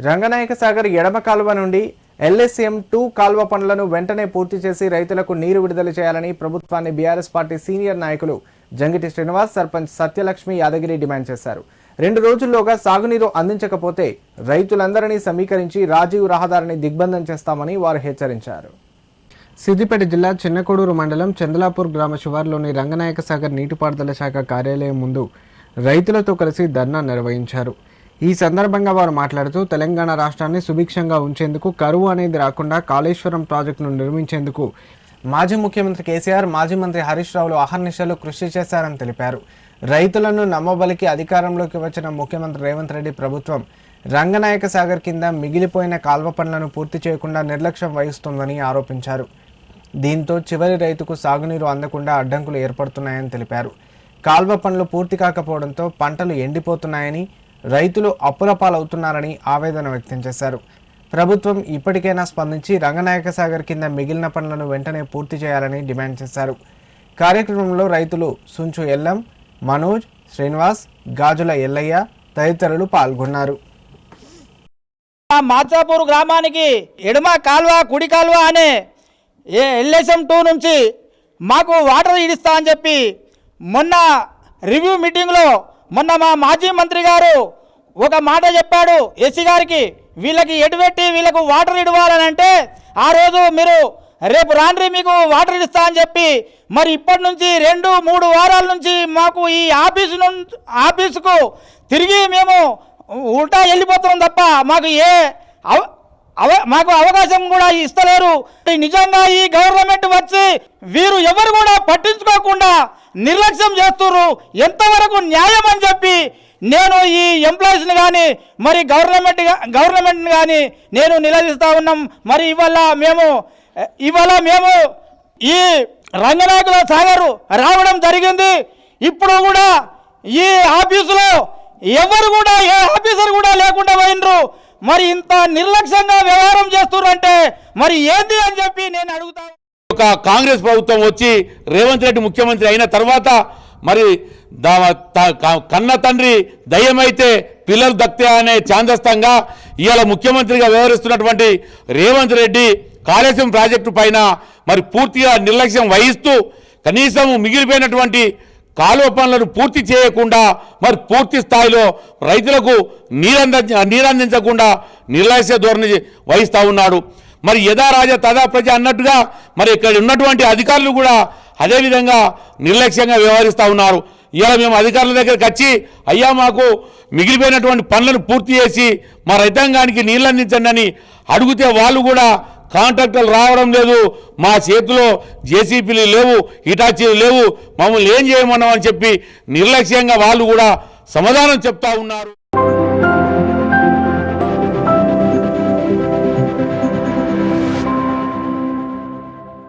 రంగనాయక సాగర్ ఎడమ కాలువ నుండి LSM-2 కాల్వ పనులను వెంటనే పూర్తి చేసి రైతులకు నీరు విడుదల చేయాలని ప్రభుత్వాన్ని బీఆర్ఎస్ పార్టీ సీనియర్ నాయకులు జంగిటి శ్రీనివాస్, సర్పంచ్ సత్యలక్ష్మి యాదగిరి డిమాండ్ చేశారు. 2 రోజుల్లోగా సాగునీరు అందించకపోతే రైతులందరినీ సమీకరించి రాజీవ్ రహదారిని దిగ్బంధం చేస్తామని వారు హెచ్చరించారు. సిద్దిపేట జిల్లా చిన్నకోడూరు మండలం చందలాపూర్ గ్రామ శివారులోని రంగనాయక సాగర్ నీటిపారుదల శాఖ కార్యాలయం ముందు రైతులతో కలిసి ధర్నా నిర్వహించారు. ఈ సందర్భంగా వారు మాట్లాడుతూ తెలంగాణ రాష్ట్రాన్ని సుభిక్షంగా ఉంచేందుకు కరువు అనేది రాకుండా కాళేశ్వరం ప్రాజెక్టును నిర్మించేందుకు మాజీ ముఖ్యమంత్రి కేసీఆర్, మాజీ మంత్రి హరీష్ రావులు అహర్నిశలు కృషి చేశారని తెలిపారు. రైతులను నమ్మబలికి అధికారంలోకి వచ్చిన ముఖ్యమంత్రి రేవంత్ రెడ్డి ప్రభుత్వం రంగనాయక సాగర్ కింద మిగిలిపోయిన కాల్వ పనులను పూర్తి చేయకుండా నిర్లక్ష్యం వహిస్తుందని ఆరోపించారు. దీంతో చివరి రైతుకు సాగునీరు అందకుండా అడ్డంకులు ఏర్పడుతున్నాయని తెలిపారు. కాల్వ పనులు పూర్తి కాకపోవడంతో పంటలు ఎండిపోతున్నాయని, రైతులు అప్పుల పాలవుతున్నారని ఆవేదన వ్యక్తం చేశారు. ప్రభుత్వం ఇప్పటికైనా స్పందించి రంగనాయక సాగర్ కింద మిగిలిన పనులను వెంటనే పూర్తి చేయాలని డిమాండ్ చేశారు. కార్యక్రమంలో రైతులు సుంచు ఎల్లం, మనోజ్, శ్రీనివాస్, గాజుల ఎల్లయ్య తదితరులు పాల్గొన్నారు. మాచాపూర్ గ్రామానికి ఎడమ కాల్వ కుడి కాల్వ అనే LSM-2 నుంచి మాకు వాటర్ ఇడిస్తా అని చెప్పి మొన్న రివ్యూ మీటింగ్లో మొన్న మా మాజీ మంత్రి గారు ఒక మాట చెప్పాడు ఎస్సీ గారికి, వీళ్ళకి ఎటుపెట్టి వీళ్ళకు వాటర్ ఇవ్వాలని అంటే ఆ రోజు మీరు రేపు రాండ్రి మీకు వాటర్ ఇస్తా అని చెప్పి మరి ఇప్పటి నుంచి 2-3 వారాల నుంచి మాకు ఈ ఆఫీసుకు తిరిగి మేము ఉల్టా వెళ్ళిపోతున్నాం తప్ప మాకు అవకాశం కూడా ఇస్తలేరు. నిజంగా ఈ గవర్నమెంట్ వచ్చి వీరు ఎవరు కూడా పట్టించుకోకుండా నిర్లక్ష్యం చేస్తున్నారు. ఎంతవరకు న్యాయం అని చెప్పి నేను ఈ ఎంప్లాయీస్ని కానీ మరి గవర్నమెంట్ని కానీ నేను నిలదీస్తూ ఉన్నాం. మరి ఇవాళ మేము ఈ రంగనాయకుల సాగర్ రావడం జరిగింది. ఇప్పుడు కూడా ఈ ఆఫీసులో ఎవరు కూడా ఏ ఆఫీసర్ కూడా లేకుండా పోయినరు. మరి ఇంత నిర్లక్ష్యంగా వ్యవహారం చేస్తున్నారంటే మరి ఏంది అని చెప్పి నేను అడుగుతాను. ఒక కాంగ్రెస్ ప్రభుత్వం వచ్చి రేవంత్ రెడ్డి ముఖ్యమంత్రి అయిన తర్వాత మరి కన్న తండ్రి దయ్యమైతే పిల్లలు దక్తే అనే ఛాందస్తంగా ఇవాళ ముఖ్యమంత్రిగా వ్యవహరిస్తున్నటువంటి రేవంత్ రెడ్డి కాళేశ్వరం ప్రాజెక్టు పైన మరి పూర్తిగా నిర్లక్ష్యం వహిస్తూ కనీసం మిగిలిపోయినటువంటి కాలువ పనులను పూర్తి చేయకుండా మరి పూర్తి స్థాయిలో రైతులకు నీరందించకుండా నిర్లక్ష్య ధోరణి వహిస్తూ ఉన్నాడు. మరి యథా రాజా తదా ప్రజ అన్నట్టుగా మరి ఇక్కడ ఉన్నటువంటి అధికారులు కూడా అదేవిధంగా నిర్లక్ష్యంగా వ్యవహరిస్తూ ఉన్నారు. ఇవాళ మేము అధికారుల దగ్గరికి వచ్చి అయ్యా మాకు మిగిలిపోయినటువంటి పనులను పూర్తి చేసి మా రైతాంగానికి నీళ్ళు అందించండి అని అడిగితే వాళ్ళు కూడా కాంట్రాక్టర్లు రావడం లేదు, మా చేతిలో జేసీబీలు లేవు, హిటాచీలు లేవు, మమ్మల్ని ఏం చేయమన్నామని చెప్పి నిర్లక్ష్యంగా వాళ్ళు కూడా సమాధానం చెప్తా ఉన్నారు.